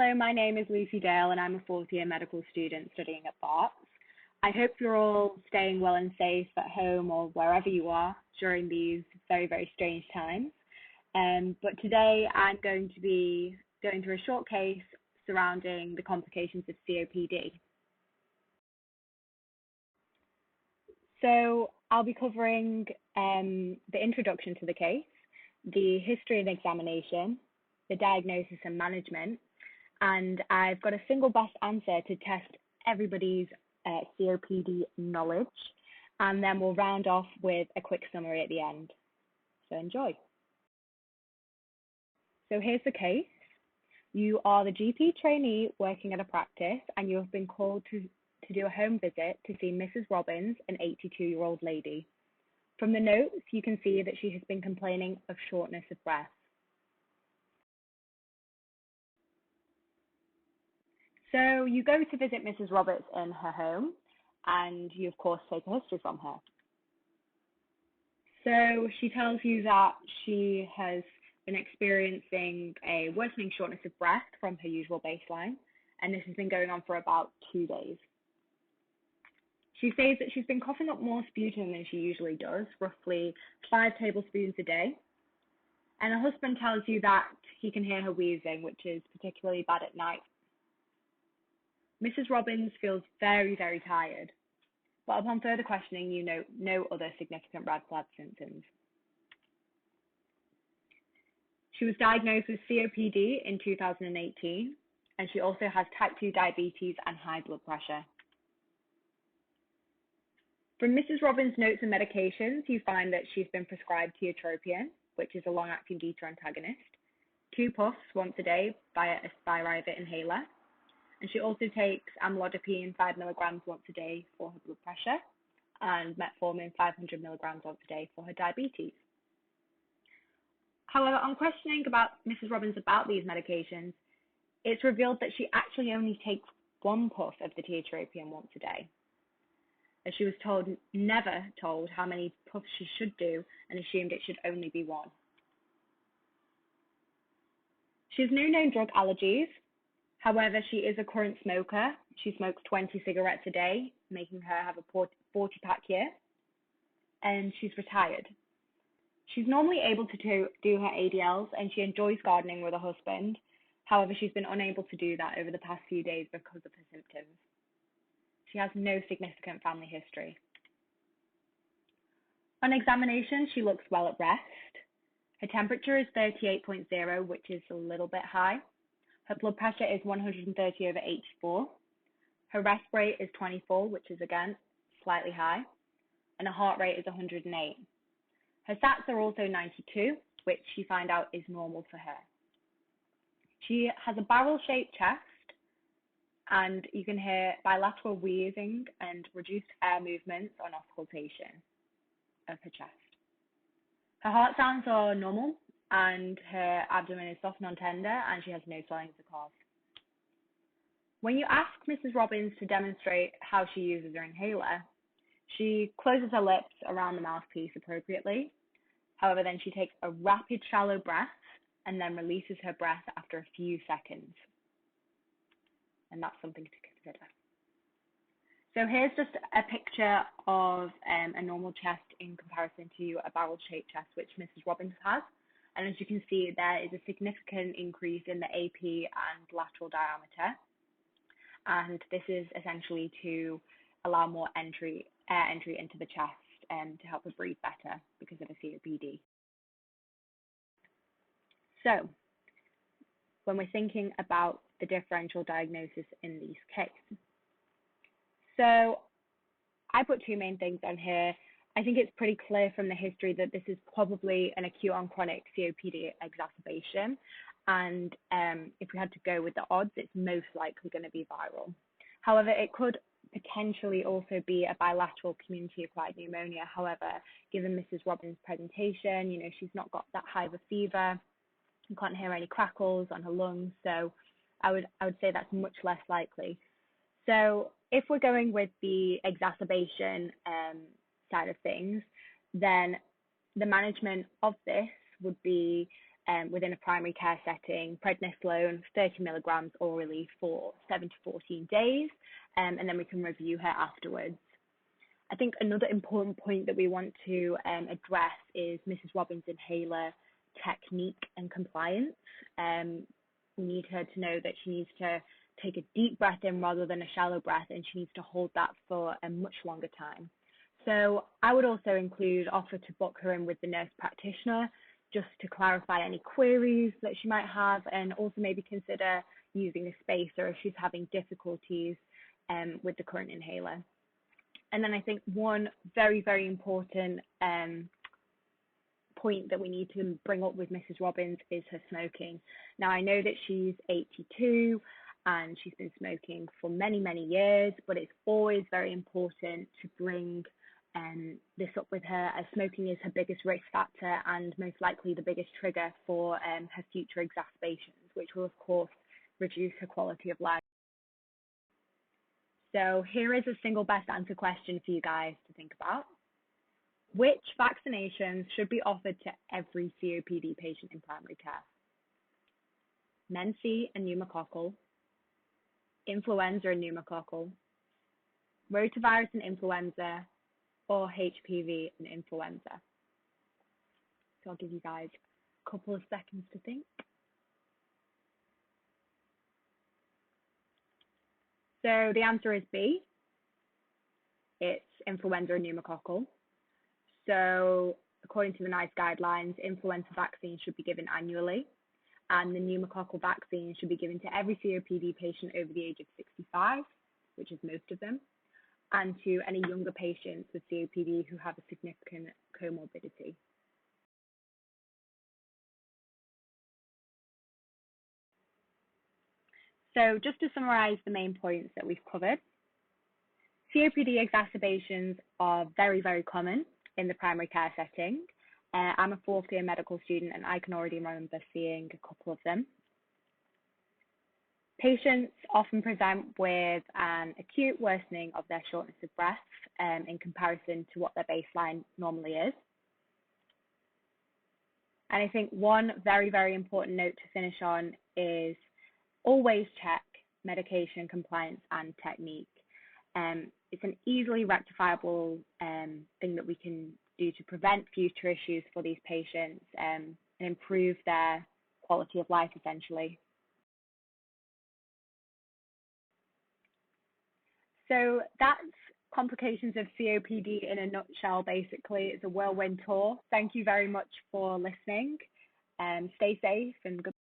Hello, my name is Lucy Dale and I'm a fourth year medical student studying at Barts. I hope you're all staying well and safe at home or wherever you are during these very, very strange times. But today I'm going to be going through a short case surrounding the complications of COPD. So I'll be covering the introduction to the case, the history and examination, the diagnosis and management, and I've got a single best answer to test everybody's COPD knowledge, and then we'll round off with a quick summary at the end. So enjoy. So here's the case. You are the GP trainee working at a practice, and you have been called to do a home visit to see Mrs. Robbins, an 82-year-old lady. From the notes, you can see that she has been complaining of shortness of breath. So you go to visit Mrs. Roberts in her home, and you, of course, take a history from her. So she tells you that she has been experiencing a worsening shortness of breath from her usual baseline, and this has been going on for about 2 days. She says that she's been coughing up more sputum than she usually does, roughly 5 tablespoons a day. And her husband tells you that he can hear her wheezing, which is particularly bad at night. Mrs. Robbins feels very, very tired, but upon further questioning, you note no other significant red flag symptoms. She was diagnosed with COPD in 2018, and she also has type 2 diabetes and high blood pressure. From Mrs. Robbins' notes and medications, you find that she's been prescribed tiotropium, which is a long-acting beta antagonist, 2 puffs once a day via a spirivit inhaler, and she also takes amlodipine 5 milligrams once a day for her blood pressure and metformin 500 milligrams once a day for her diabetes. However, on questioning about Mrs. Robbins about these medications, it's revealed that she actually only takes 1 puff of the tiotropium once a day, as she was never told how many puffs she should do and assumed it should only be 1. She has no known drug allergies. However, she is a current smoker. She smokes 20 cigarettes a day, making her have a 40-pack year, and she's retired. She's normally able to do her ADLs, and she enjoys gardening with her husband. However, she's been unable to do that over the past few days because of her symptoms. She has no significant family history. On examination, she looks well at rest. Her temperature is 38.0, which is a little bit high. Her blood pressure is 130/84. Her rest rate is 24, which is again slightly high, and her heart rate is 108. Her SATs are also 92, which you find out is normal for her. She has a barrel-shaped chest, and you can hear bilateral wheezing and reduced air movements on auscultation of her chest. Her heart sounds are normal, and her abdomen is soft non-tender, and she has no swelling of the calf. When you ask Mrs. Robbins to demonstrate how she uses her inhaler, she closes her lips around the mouthpiece appropriately. However, then she takes a rapid, shallow breath and then releases her breath after a few seconds. And that's something to consider. So here's just a picture of a normal chest in comparison to a barrel-shaped chest, which Mrs. Robbins has. And as you can see, there is a significant increase in the AP and lateral diameter. And this is essentially to allow more air entry into the chest to help her breathe better because of a COPD. So when we're thinking about the differential diagnosis in these cases, so I put 2 main things on here. I think it's pretty clear from the history that this is probably an acute on chronic COPD exacerbation. And if we had to go with the odds, it's most likely going to be viral. However, it could potentially also be a bilateral community-acquired pneumonia. However, given Mrs. Robbins' presentation, she's not got that high of a fever. You can't hear any crackles on her lungs. So I would say that's much less likely. So if we're going with the exacerbation side of things, then the management of this would be within a primary care setting, prednisolone 30 milligrams orally for 7 to 14 days, and then we can review her afterwards. I think another important point that we want to address is Mrs. Robbins' inhaler technique and compliance. We need her to know that she needs to take a deep breath in rather than a shallow breath, and she needs to hold that for a much longer time. So I would also offer to book her in with the nurse practitioner just to clarify any queries that she might have, and also maybe consider using a spacer if she's having difficulties with the current inhaler. And then I think one very, very important point that we need to bring up with Mrs. Robbins is her smoking. Now, I know that she's 82 and she's been smoking for many, many years, but it's always very important to bring this up with her, as smoking is her biggest risk factor and most likely the biggest trigger for her future exacerbations, which will, of course, reduce her quality of life. So here is a single best answer question for you guys to think about. Which vaccinations should be offered to every COPD patient in primary care? Mense and pneumococcal, influenza and pneumococcal, rotavirus and influenza, or HPV and influenza? So I'll give you guys a couple of seconds to think. So the answer is B. It's influenza and pneumococcal. So according to the NICE guidelines, influenza vaccine should be given annually, and the pneumococcal vaccine should be given to every COPD patient over the age of 65, which is most of them, and to any younger patients with COPD who have a significant comorbidity. So just to summarize the main points that we've covered, COPD exacerbations are very, very common in the primary care setting. I'm a fourth year medical student and I can already remember seeing a couple of them. Patients often present with an acute worsening of their shortness of breath in comparison to what their baseline normally is. And I think one very, very important note to finish on is always check medication compliance and technique. It's an easily rectifiable thing that we can do to prevent future issues for these patients and improve their quality of life, essentially. So that's complications of COPD in a nutshell, basically. It's a whirlwind tour. Thank you very much for listening. Stay safe and goodbye.